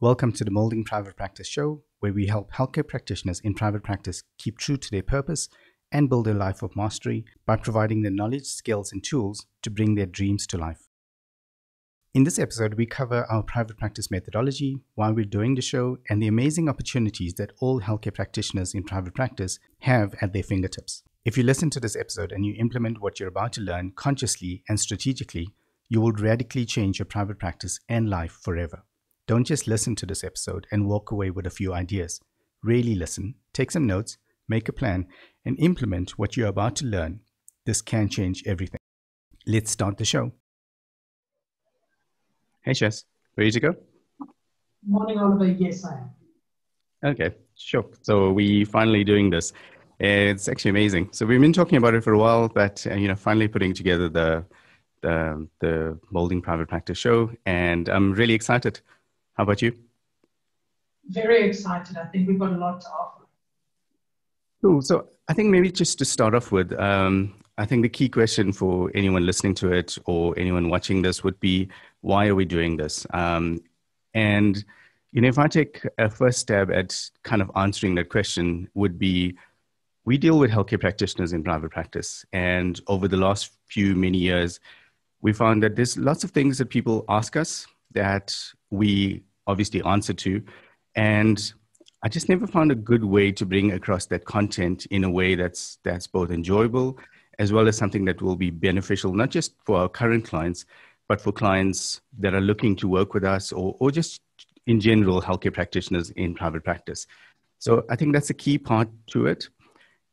Welcome to the Moulding Private Practice Show, where we help healthcare practitioners in private practice keep true to their purpose and build a life of mastery by providing the knowledge, skills, and tools to bring their dreams to life. In this episode, we cover our private practice methodology, why we're doing the show, and the amazing opportunities that all healthcare practitioners in private practice have at their fingertips. If you listen to this episode and you implement what you're about to learn consciously and strategically, you will radically change your private practice and life forever. Don't just listen to this episode and walk away with a few ideas. Really listen, take some notes, make a plan, and implement what you're about to learn. This can change everything. Let's start the show. Hey, Shaz, ready to go? Morning, Oliver. Yes, I am. Okay, sure. So we're finally doing this. It's actually amazing. So we've been talking about it for a while, but finally putting together the Moulding Private Practice Show, and I'm really excited. How about you? Very excited. I think we've got a lot to offer. Cool. So I think maybe just to start off with, I think the key question for anyone listening to it or anyone watching this would be, why are we doing this? And if I take a first stab at kind of answering that question would be, we deal with healthcare practitioners in private practice. And over the last many years, we found that there's lots of things that people ask us that we obviously answer to. And I just never found a good way to bring across that content in a way that's both enjoyable, as well as something that will be beneficial, not just for our current clients, but for clients that are looking to work with us or just in general, healthcare practitioners in private practice. So I think that's a key part to it.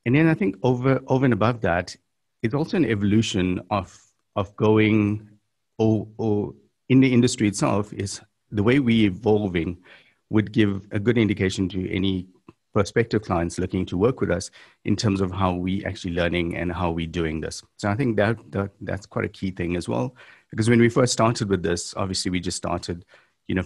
And then I think over and above that, it's also an evolution of going or in the industry itself is the way we're evolving would give a good indication to any prospective clients looking to work with us in terms of how we actually learning and how we doing this. So I think that's quite a key thing as well, because when we first started with this, obviously we just started,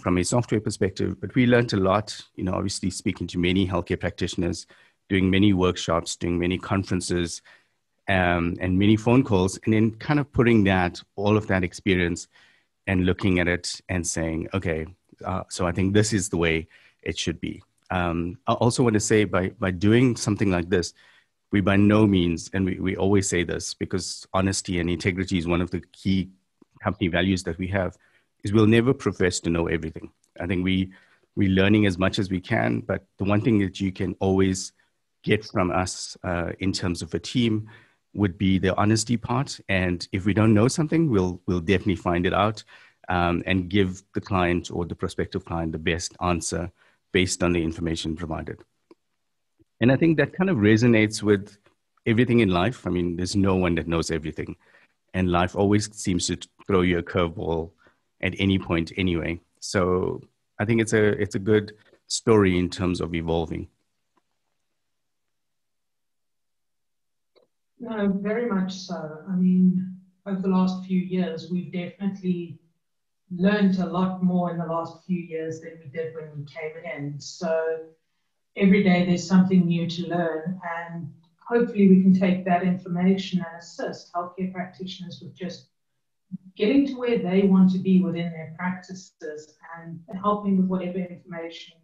from a software perspective, but we learned a lot, obviously speaking to many healthcare practitioners, doing many workshops, doing many conferences, and many phone calls, and then kind of putting all of that experience and looking at it and saying, okay, so I think this is the way it should be. I also want to say by doing something like this, we by no means, and we always say this because honesty and integrity is one of the key company values that we have, is we'll never profess to know everything. I think we're learning as much as we can, but the one thing that you can always get from us in terms of a team would be the honesty part. And if we don't know something, we'll definitely find it out and give the client or the prospective client the best answer based on the information provided. And I think that kind of resonates with everything in life. I mean, there's no one that knows everything. And life always seems to throw you a curveball at any point anyway. So I think it's a good story in terms of evolving. No, very much so. I mean, over the last few years, we've definitely learned a lot more in the last few years than we did when we came in. So every day there's something new to learn, and hopefully we can take that information and assist healthcare practitioners with just getting to where they want to be within their practices and helping with whatever information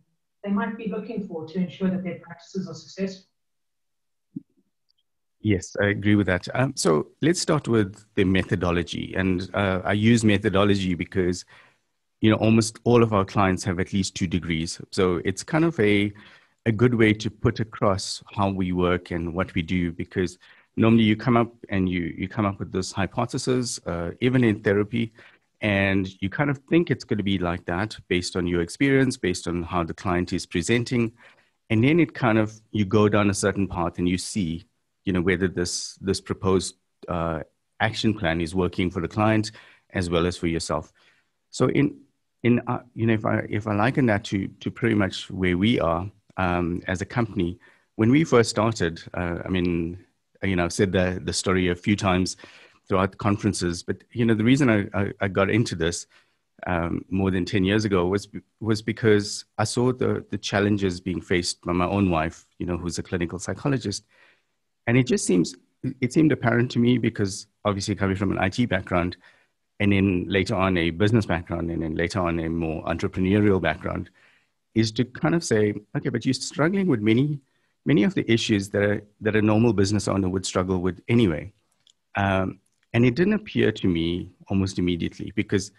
they might be looking for to ensure that their practices are successful. Yes, I agree with that. So let's start with the methodology. And I use methodology because, almost all of our clients have at least 2 degrees. So it's kind of a good way to put across how we work and what we do, because normally you come up and you come up with this hypothesis, even in therapy, and you kind of think it's going to be like that based on your experience, based on how the client is presenting. And then it kind of, you go down a certain path and you see, whether this proposed action plan is working for the client as well as for yourself. So if I liken that to pretty much where we are as a company, when we first started, I've said the story a few times throughout the conferences, but the reason I got into this more than 10 years ago was because I saw the challenges being faced by my own wife, who's a clinical psychologist. And it seemed apparent to me because obviously coming from an IT background and then later on a business background and then later on a more entrepreneurial background, is to kind of say, okay, but you're struggling with many of the issues that a normal business owner would struggle with anyway. And it didn't appear to me almost immediately because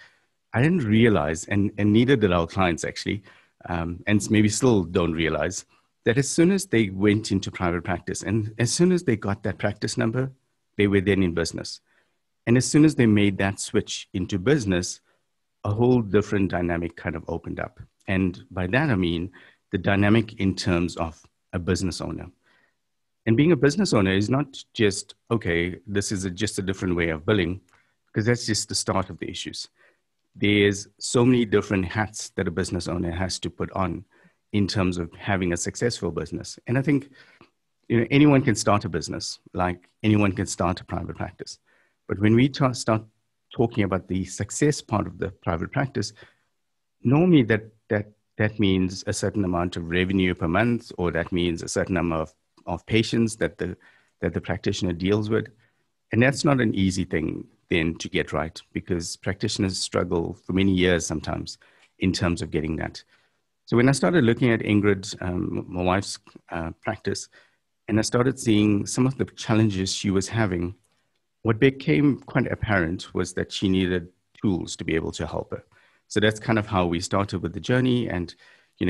I didn't realize, and neither did our clients actually, and maybe still don't realize, that as soon as they went into private practice and as soon as they got that practice number, they were then in business. And as soon as they made that switch into business, a whole different dynamic kind of opened up. And by that, I mean the dynamic in terms of a business owner. And being a business owner is not just, okay, this is just a different way of billing, because that's just the start of the issues. There's so many different hats that a business owner has to put on in terms of having a successful business. And I think, anyone can start a business, like anyone can start a private practice. But when we start talking about the success part of the private practice, normally that means a certain amount of revenue per month, or that means a certain number of patients that the practitioner deals with. And that's not an easy thing then to get right, because practitioners struggle for many years sometimes in terms of getting that. So when I started looking at Ingrid, my wife's practice, and I started seeing some of the challenges she was having, what became quite apparent was that she needed tools to be able to help her. So that's kind of how we started with the journey, and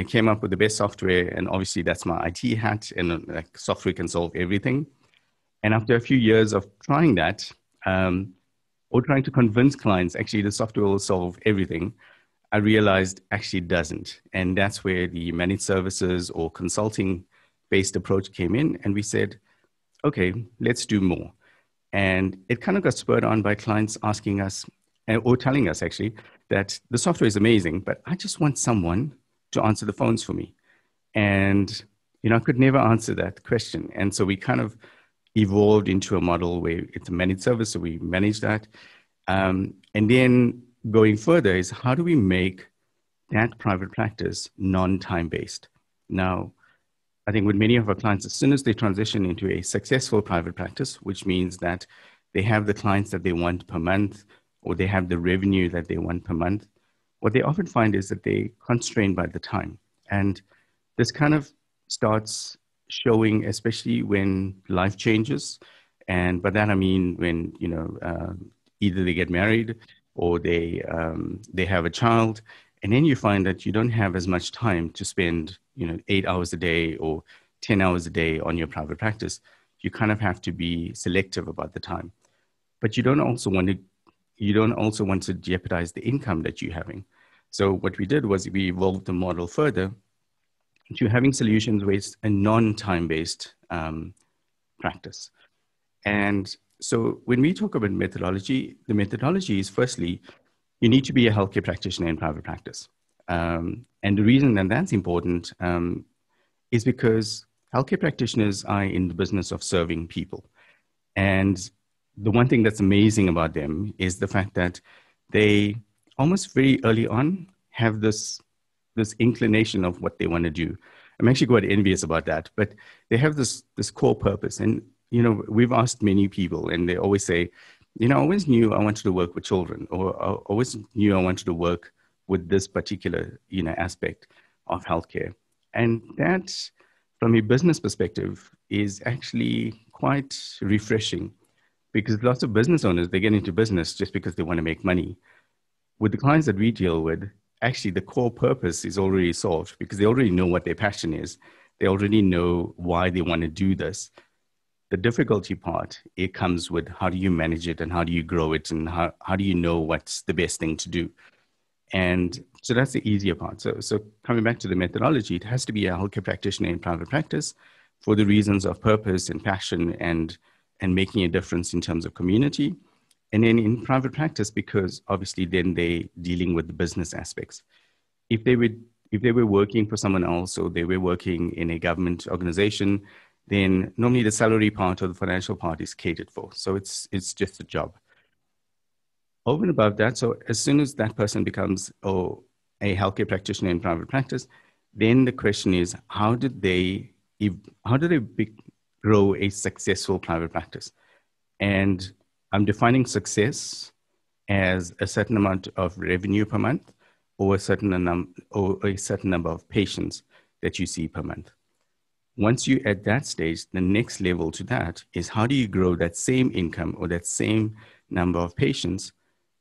came up with the best software. And obviously that's my IT hat, and like software can solve everything. And after a few years of trying that, or trying to convince clients actually the software will solve everything, I realized actually it doesn't. And that's where the managed services or consulting based approach came in. And we said, okay, let's do more. And it kind of got spurred on by clients asking us, or telling us actually, that the software is amazing, but I just want someone to answer the phones for me. And, I could never answer that question. And so we kind of evolved into a model where it's a managed service, so we manage that. And then going further is, how do we make that private practice non-time based? Now, I think with many of our clients, as soon as they transition into a successful private practice, which means that they have the clients that they want per month, or they have the revenue that they want per month, what they often find is that they're constrained by the time. And this kind of starts showing, especially when life changes. And by that, I mean when, either they get married or they have a child. And then you find that you don't have as much time to spend, 8 hours a day or 10 hours a day on your private practice. You kind of have to be selective about the time. But you don't also want to jeopardize the income that you're having. So what we did was we evolved the model further to having solutions where it's a non-time-based practice. And so when we talk about methodology, the methodology is, firstly, you need to be a healthcare practitioner in private practice. And the reason that that's important is because healthcare practitioners are in the business of serving people. And the one thing that's amazing about them is the fact that they almost very early on have this inclination of what they want to do. I'm actually quite envious about that, but they have this core purpose. And, we've asked many people, and they always say, I always knew I wanted to work with children, or I always knew I wanted to work with this particular, aspect of healthcare. And that, from a business perspective, is actually quite refreshing, because lots of business owners, they get into business just because they want to make money. With the clients that we deal with, actually the core purpose is already solved, because they already know what their passion is. They already know why they want to do this. The difficulty part, it comes with how do you manage it and how do you grow it, and how do you know what's the best thing to do? And so that's the easier part. So coming back to the methodology, it has to be a healthcare practitioner in private practice for the reasons of purpose and passion and making a difference in terms of community. And then in private practice, because obviously then they're dealing with the business aspects. If they were working for someone else, or they were working in a government organization, then normally the salary part or the financial part is catered for. So it's just a job. Over and above that, so as soon as that person becomes a healthcare practitioner in private practice, then the question is, how do they grow a successful private practice? And I'm defining success as a certain amount of revenue per month, or a certain number of patients that you see per month. Once you're at that stage, the next level to that is how do you grow that same income or that same number of patients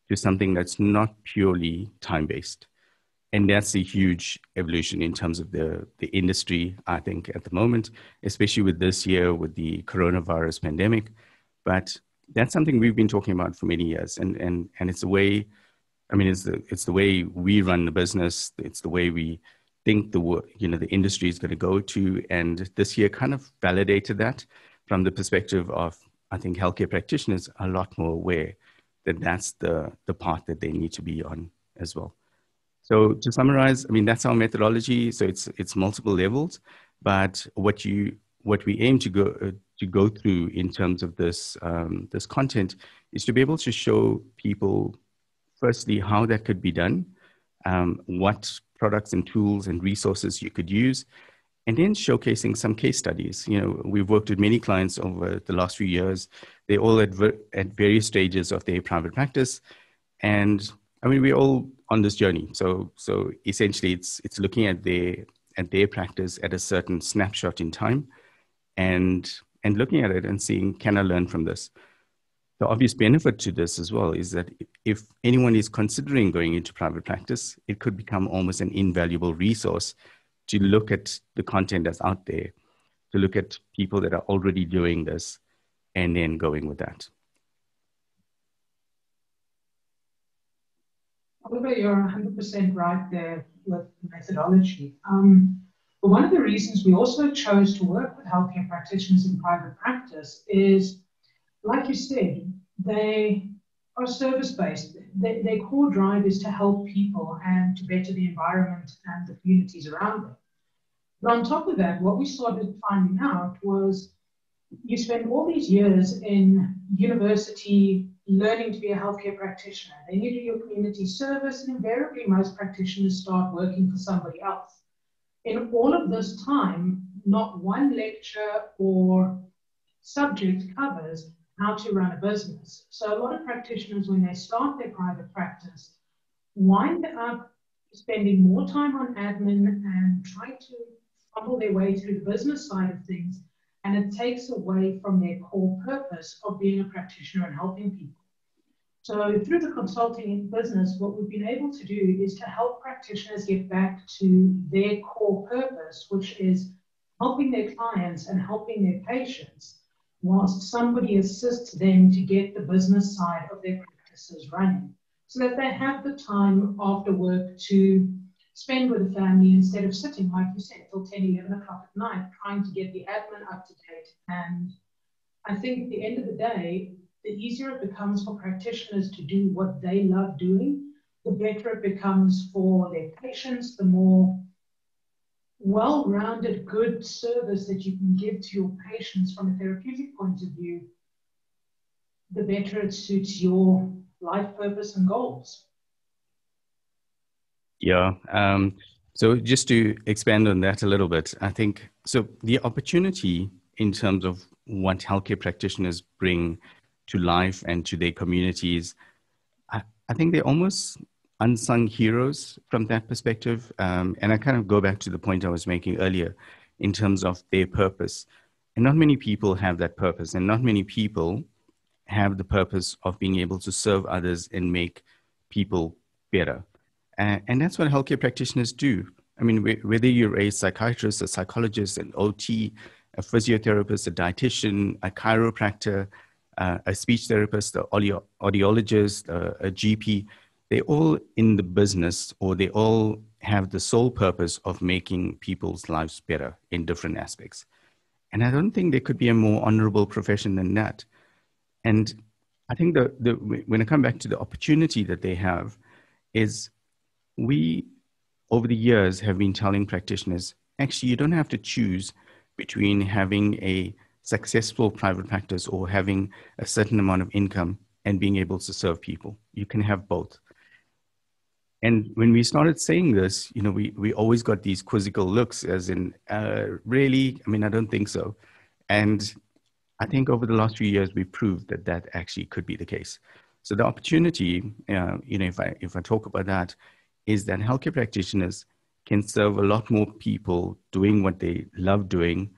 to something that's not purely time-based. And that's a huge evolution in terms of the industry, I think, at the moment, especially with this year, with the coronavirus pandemic. But that's something we've been talking about for many years. And it's the way, I mean, it's the way we run the business. It's the way we think the industry is going to go to. And this year kind of validated that from the perspective of, I think, healthcare practitioners are a lot more aware that that's the path that they need to be on as well. So to summarize, I mean, that's our methodology. So it's multiple levels, but what we aim to go through in terms of this this content is to be able to show people, firstly, how that could be done, what products and tools and resources you could use, and then showcasing some case studies. You know, we've worked with many clients over the last few years. They're all at various stages of their private practice, and I mean, we're all on this journey. So essentially, it's looking at their practice at a certain snapshot in time, and looking at it and seeing, can I learn from this? The obvious benefit to this as well is that if anyone is considering going into private practice, it could become almost an invaluable resource to look at the content that's out there, to look at people that are already doing this, and then going with that. Oliver, you're 100% right there with the methodology. But one of the reasons we also chose to work with healthcare practitioners in private practice is, like you said, they are service-based. Their core drive is to help people and to better the environment and the communities around them. But on top of that, what we started finding out was you spend all these years in university learning to be a healthcare practitioner. Then you do your community service, and invariably most practitioners start working for somebody else. In all of this time, not one lecture or subject covers how to run a business. So a lot of practitioners, when they start their private practice, wind up spending more time on admin and try to fumble their way through the business side of things, and it takes away from their core purpose of being a practitioner and helping people. So through the consulting business, what we've been able to do is to help practitioners get back to their core purpose, which is helping their clients and helping their patients, whilst somebody assists them to get the business side of their practices running, so that they have the time after work to spend with the family instead of sitting, like you said, till 10, 11 o'clock at night, trying to get the admin up to date. And I think at the end of the day, the easier it becomes for practitioners to do what they love doing, the better it becomes for their patients, the more well-rounded, good service that you can give to your patients from a therapeutic point of view, the better it suits your life purpose and goals. Yeah. So just to expand on that a little bit, I think, so the opportunity in terms of what healthcare practitioners bring to life and to their communities, I think they're almost unsung heroes from that perspective. And I kind of go back to the point I was making earlier in terms of their purpose. And not many people have that purpose, and not many people have the purpose of being able to serve others and make people better. And that's what healthcare practitioners do. I mean, whether you're a psychiatrist, a psychologist, an OT, a physiotherapist, a dietitian, a chiropractor, a speech therapist, an audiologist, a GP, they're all in the business, or they all have the sole purpose of making people's lives better in different aspects. And I don't think there could be a more honorable profession than that. And I think when I come back to the opportunity that they have is, we, over the years, have been telling practitioners, actually, you don't have to choose between having a successful private practice or having a certain amount of income and being able to serve people. You can have both. And when we started saying this, you know, we always got these quizzical looks, as in, really? I mean, I don't think so. And I think over the last few years, we proved that that actually could be the case. So the opportunity, you know, if I talk about that, is that healthcare practitioners can serve a lot more people doing what they love doing,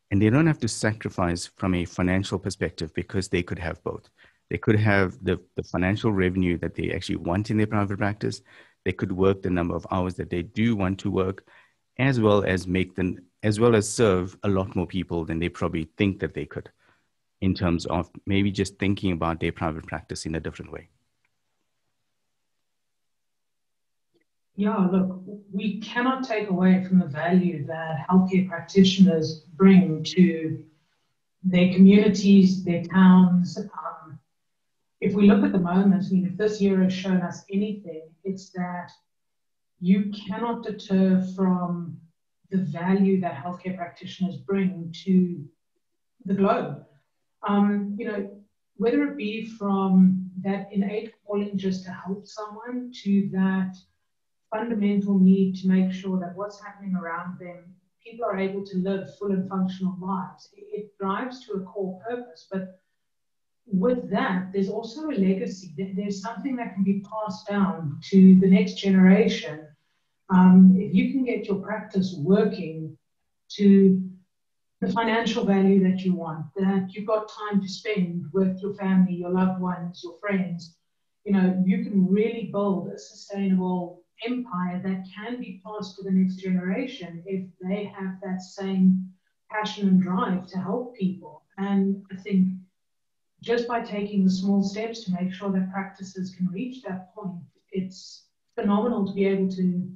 and they don't have to sacrifice from a financial perspective because they could have both. They could have the financial revenue that they actually want in their private practice. They could work the number of hours that they do want to work, as well as serve a lot more people than they probably think that they could, in terms of maybe just thinking about their private practice in a different way. Yeah, look, we cannot take away from the value that healthcare practitioners bring to their communities, their towns. If we look at the moment, I mean, if this year has shown us anything, it's that you cannot deter from the value that healthcare practitioners bring to the globe. Whether it be from that innate calling just to help someone to that fundamental need to make sure that what's happening around them, people are able to live full and functional lives. It drives to a core purpose, but with that, there's also a legacy. There's something that can be passed down to the next generation. If you can get your practice working to the financial value that you want, that you've got time to spend with your family, your loved ones, your friends, you can really build a sustainable empire that can be passed to the next generation if they have that same passion and drive to help people. And I think just by taking the small steps to make sure that practices can reach that point, it's phenomenal to be able to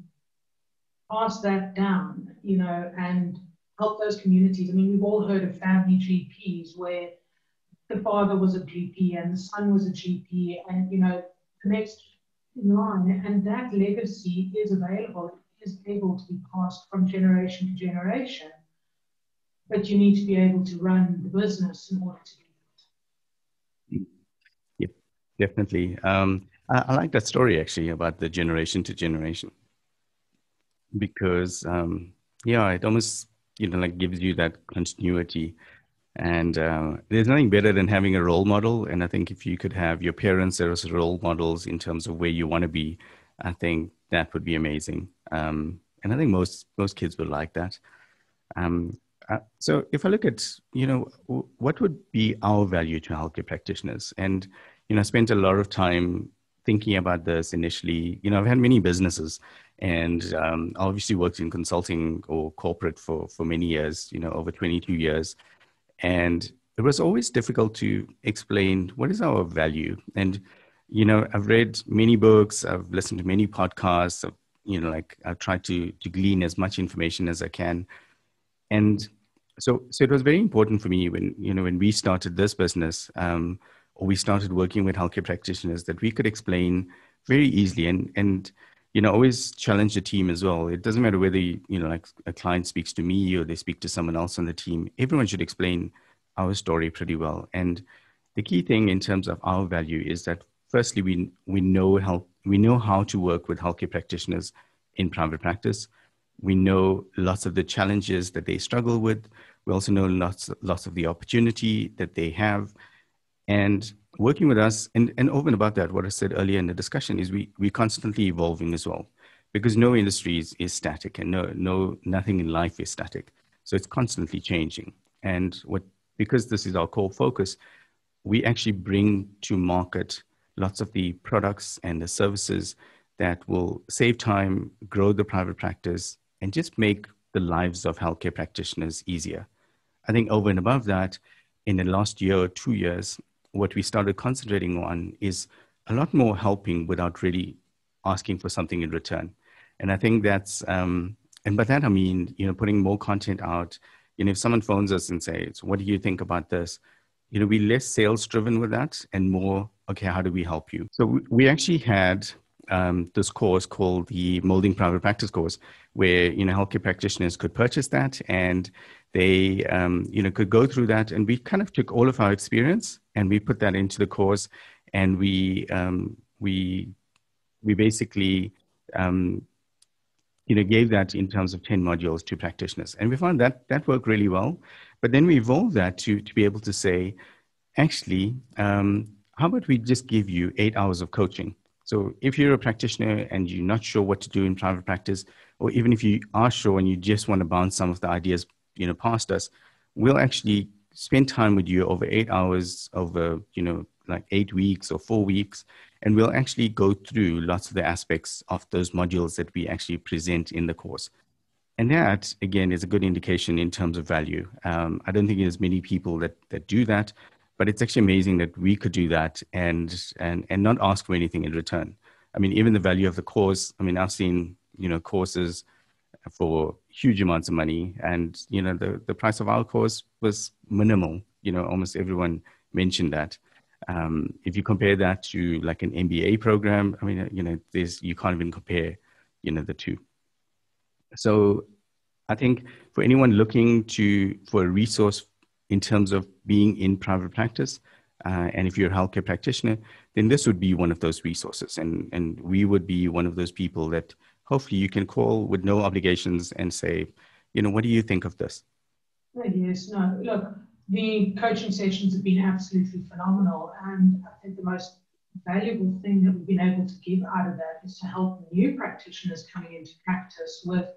pass that down, and help those communities. I mean, we've all heard of family GPs where the father was a GP and the son was a GP, and, the next in line, and that legacy is available, it is able to be passed from generation to generation. But you need to be able to run the business in order to do that. Yep, definitely. I like that story actually about the generation to generation, because it almost gives you that continuity. And there's nothing better than having a role model. And I think if you could have your parents as role models in terms of where you want to be, I think that would be amazing. And I think most kids would like that. So if I look at, what would be our value to healthcare practitioners? And, I spent a lot of time thinking about this initially. I've had many businesses, and obviously worked in consulting or corporate for many years, over 22 years. And it was always difficult to explain what is our value. And, I've read many books, I've listened to many podcasts, I've tried to glean as much information as I can. And so it was very important for me when we started this business, or we started working with healthcare practitioners, that we could explain very easily and always challenge the team as well. It doesn't matter whether, a client speaks to me or they speak to someone else on the team. Everyone should explain our story pretty well. And the key thing in terms of our value is that firstly, we know how to work with healthcare practitioners in private practice. We know lots of the challenges that they struggle with. We also know lots of the opportunity that they have. And working with us, and over and above that, what I said earlier in the discussion is we're constantly evolving as well, because no industry is static, and nothing in life is static. So it's constantly changing. And because this is our core focus, we actually bring to market lots of the products and the services that will save time, grow the private practice, and just make the lives of healthcare practitioners easier. I think over and above that, in the last year or 2 years, what we started concentrating on is a lot more helping without really asking for something in return. And I think that's, and by that I mean, putting more content out. If someone phones us and says, what do you think about this? We're less sales driven with that and more, okay, how do we help you? So we actually had this course called the Moulding Private Practice course, where, healthcare practitioners could purchase that, and they, could go through that. And we kind of took all of our experience and we put that into the course. And we basically, gave that in terms of 10 modules to practitioners. And we found that worked really well. But then we evolved that to be able to say, actually, how about we just give you 8 hours of coaching? So if you're a practitioner and you're not sure what to do in private practice, or even if you are sure and you just want to bounce some of the ideas, past us, we'll actually spend time with you over 8 hours, over, like 8 weeks or 4 weeks. And we'll actually go through lots of the aspects of those modules that we actually present in the course. And that, again, is a good indication in terms of value. I don't think there's many people that do that, but it's actually amazing that we could do that and not ask for anything in return. I mean, even the value of the course, I mean, I've seen, courses for huge amounts of money, and, the price of our course was minimal. Almost everyone mentioned that. If you compare that to like an MBA program, I mean, you can't even compare, the two. So I think for anyone looking for a resource in terms of being in private practice, and if you're a healthcare practitioner, then this would be one of those resources. And we would be one of those people that hopefully you can call with no obligations and say, what do you think of this? Yes, no, look, the coaching sessions have been absolutely phenomenal. And I think the most valuable thing that we've been able to give out of that is to help new practitioners coming into practice with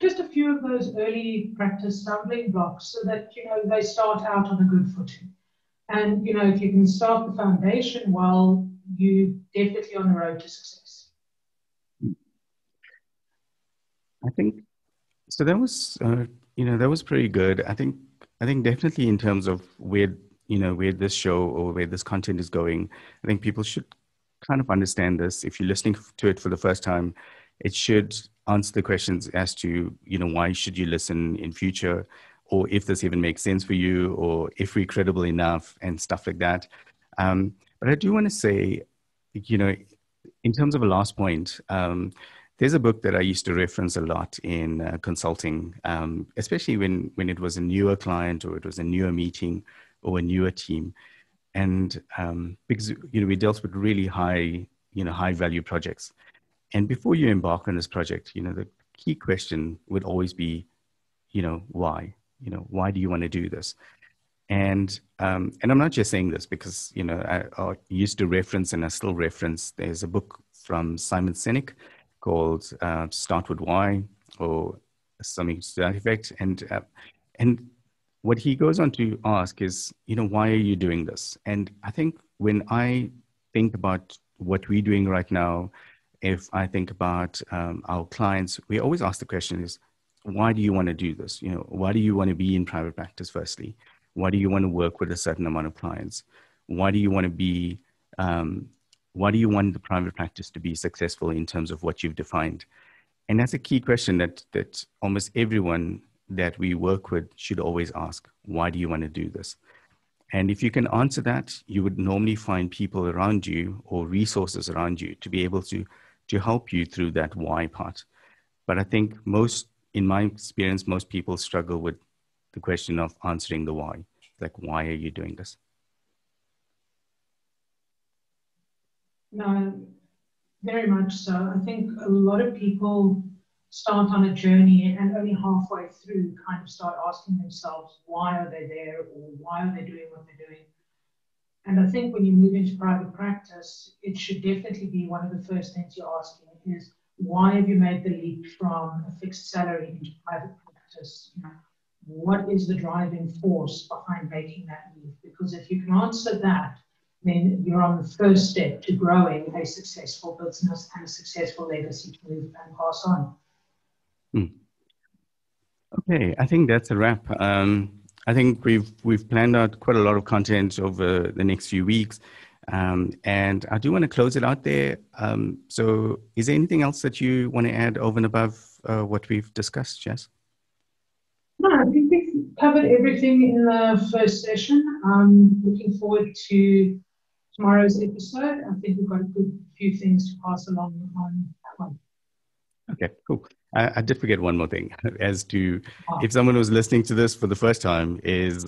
just a few of those early practice stumbling blocks so that, they start out on a good footing. And, if you can start the foundation well, you're definitely on the road to success. I think, so that was, that was pretty good. I think definitely in terms of where this show or where this content is going, I think people should kind of understand this. If you're listening to it for the first time, it should answer the questions as to, why should you listen in future, or if this even makes sense for you, or if we're credible enough and stuff like that. But I do want to say, in terms of a last point, there's a book that I used to reference a lot in consulting, especially when it was a newer client or it was a newer meeting or a newer team. And because, we dealt with really high value projects. And before you embark on this project, the key question would always be, why? Why do you want to do this? And I'm not just saying this because, I used to reference, and I still reference, there's a book from Simon Sinek called Start With Why, or something to that effect. And what he goes on to ask is, why are you doing this? And I think when I think about what we're doing right now, if I think about our clients, we always ask the question is, why do you want to do this? Why do you want to be in private practice, firstly? Why do you want to work with a certain amount of clients? Why do you want to be, why do you want the private practice to be successful in terms of what you've defined? And that's a key question that almost everyone that we work with should always ask. Why do you want to do this? And if you can answer that, you would normally find people around you or resources around you to be able to help you through that why part. But I think in my experience, most people struggle with the question of answering the why. Like, why are you doing this? No, very much so. I think a lot of people start on a journey and only halfway through kind of start asking themselves, why are they there, or why are they doing what they're doing? And I think when you move into private practice, it should definitely be one of the first things you're asking is, why have you made the leap from a fixed salary into private practice? What is the driving force behind making that move? Because if you can answer that, then you're on the first step to growing a successful business and a successful legacy to move and pass on. Okay, I think that's a wrap. I think we've planned out quite a lot of content over the next few weeks, and I do want to close it out there. So, is there anything else that you want to add over and above what we've discussed, Shaz? No, I think we've covered everything in the first session. I'm looking forward to tomorrow's episode. I think we've got a good few things to pass along on that one. Okay, cool. I did forget one more thing as to if someone was listening to this for the first time is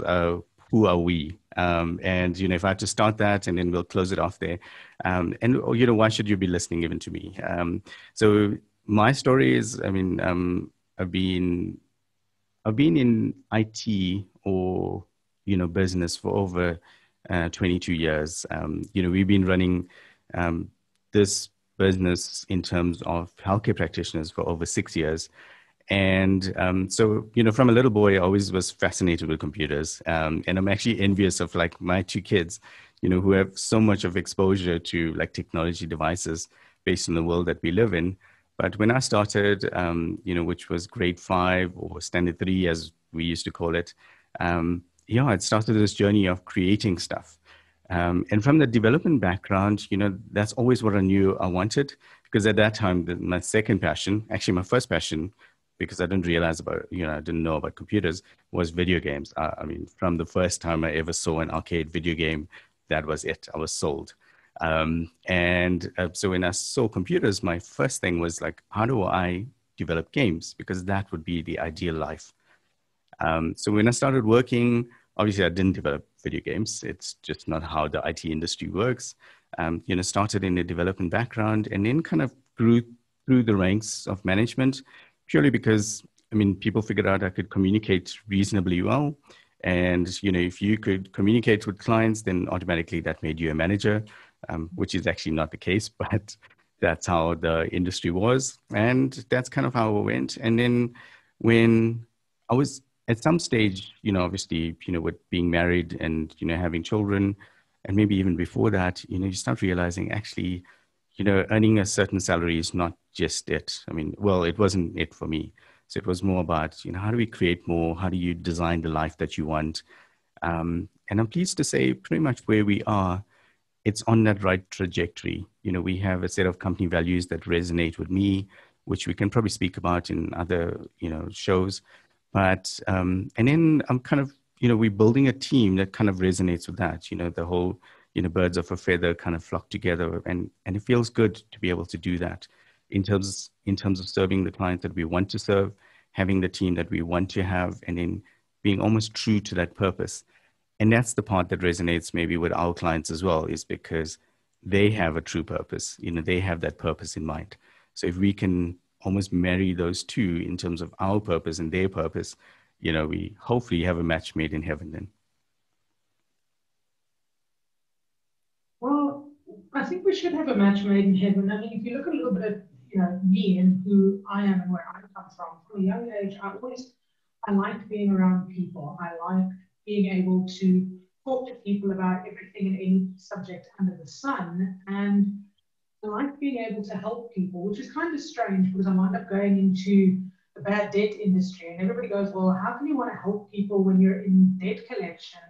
who are we? And, if I had to start that and then we'll close it off there. And, why should you be listening even to me? So my story is, I mean, I've been in IT or, business for over 22 years. We've been running this business in terms of healthcare practitioners for over 6 years. And so, from a little boy, I always was fascinated with computers. And I'm actually envious of like my two kids, who have so much of exposure to like technology devices based on the world that we live in. But when I started, which was grade 5 or standard 3, as we used to call it, it started this journey of creating stuff. And from the development background, that's always what I knew I wanted, because at that time, my second passion, actually my first passion, because I didn't realize about, I didn't know about computers, was video games. I mean, from the first time I ever saw an arcade video game, that was it. I was sold. So when I saw computers, my first thing was like, how do I develop games? Because that would be the ideal life. So when I started working, obviously I didn't develop video games. It's just not how the IT industry works. Started in a development background and then kind of grew through the ranks of management, purely because, people figured out I could communicate reasonably well. And, if you could communicate with clients, then automatically that made you a manager, which is actually not the case, but that's how the industry was. And that's kind of how it went. And then when I was at some stage, obviously, with being married and, having children, and maybe even before that, you start realizing actually, earning a certain salary is not just it. Well, it wasn't it for me. So it was more about, how do we create more? How do you design the life that you want? And I'm pleased to say pretty much where we are, it's on that right trajectory. We have a set of company values that resonate with me, which we can probably speak about in other, shows. But, and then I'm kind of, we're building a team that kind of resonates with that, the whole, birds of a feather kind of flock together. And it feels good to be able to do that in terms of serving the clients that we want to serve, having the team that we want to have, and then being almost true to that purpose. And that's the part that resonates maybe with our clients as well, is because they have a true purpose. They have that purpose in mind. So if we can almost marry those two in terms of our purpose and their purpose, we hopefully have a match made in heaven then. Well, I think we should have a match made in heaven. If you look a little bit at, me and who I am and where I come from a young age, I liked being around people. I liked being able to talk to people about everything and any subject under the sun. And I like being able to help people, which is kind of strange because I wind up going into the bad debt industry. And everybody goes, well, how can you want to help people when you're in debt collection?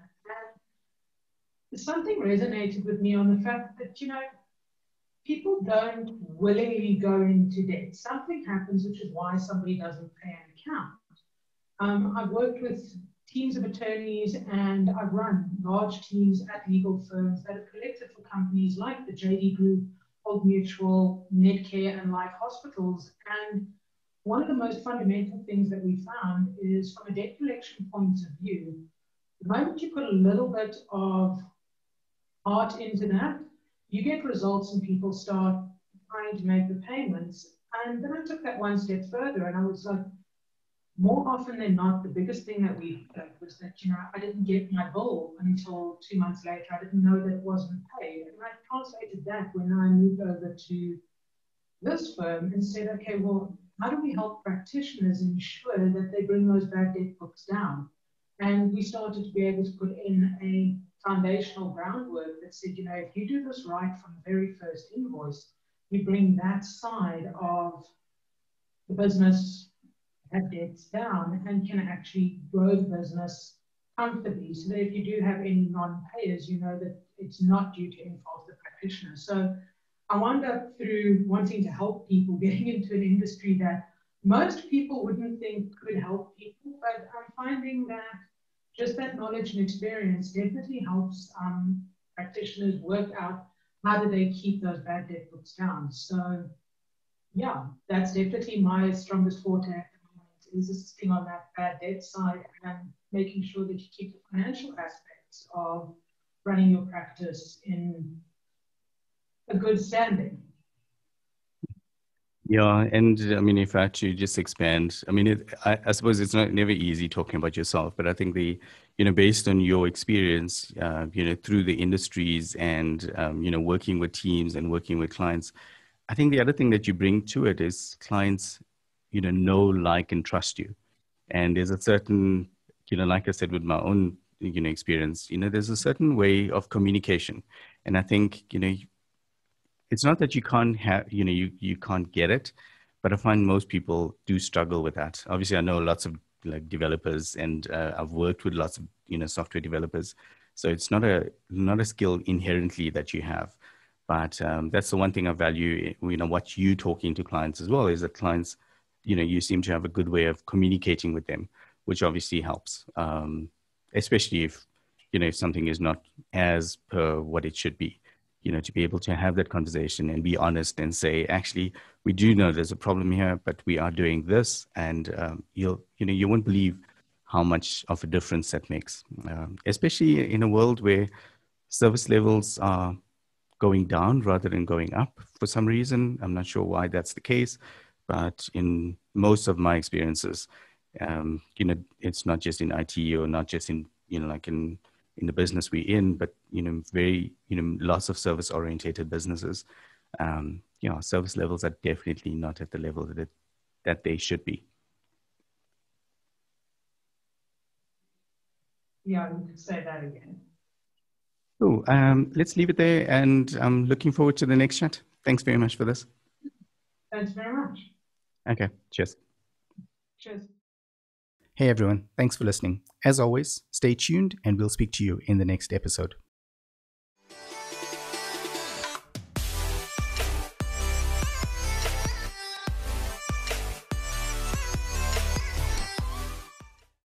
And something resonated with me on the fact that, people don't willingly go into debt. Something happens, which is why somebody doesn't pay an account. I've worked with teams of attorneys and I've run large teams at legal firms that have collected for companies like the JD Group, Old Mutual, Netcare, and Life Hospitals. And one of the most fundamental things that we found is, from a debt collection point of view, the moment you put a little bit of heart into that, you get results and people start trying to make the payments. And then I took that one step further and I was like, more often than not, the biggest thing that we did was that, I didn't get my bill until 2 months later. I didn't know that it wasn't paid. And I translated that when I moved over to this firm and said, okay, well, how do we help practitioners ensure that they bring those bad debt books down? And we started to be able to put in a foundational groundwork that said, if you do this right from the very first invoice, you bring that side of the business have debts down and can actually grow the business comfortably, so that if you do have any non-payers, that it's not due to any fault of the practitioner. So I wound up, through wanting to help people, getting into an industry that most people wouldn't think could help people, but I'm finding that just that knowledge and experience definitely helps practitioners work out how do they keep those bad debt books down. So yeah, that's definitely my strongest forte at the moment, is assisting on that bad debt side and making sure that you keep the financial aspects of running your practice in a good standing. Yeah, and if I had to just expand, I suppose it's never easy talking about yourself, but I think based on your experience, through the industries and, working with teams and working with clients, I think the other thing that you bring to it is clients, know, like, and trust you. And there's a certain, like I said, with my own, experience, there's a certain way of communication. And I think, it's not that you can't have, you can't get it, but I find most people do struggle with that. Obviously, I know lots of like developers, and I've worked with lots of, software developers. So it's not a skill inherently that you have. But that's the one thing I value, what you talking to clients as well, is that clients, you seem to have a good way of communicating with them, which obviously helps, especially if something is not as per what it should be, to be able to have that conversation and be honest and say, actually, we do know there's a problem here, but we are doing this. And you won't believe how much of a difference that makes, especially in a world where service levels are going down rather than going up for some reason. I'm not sure why that's the case, but in most of my experiences, it's not just in IT or not just in, like in the business we're in, but, very, lots of service orientated businesses. Service levels are definitely not at the level that they should be. Yeah, we could say that again. So let's leave it there, and I'm looking forward to the next chat. Thanks very much for this. Thanks very much. Okay, cheers. Cheers. Hey everyone, thanks for listening. As always, stay tuned and we'll speak to you in the next episode.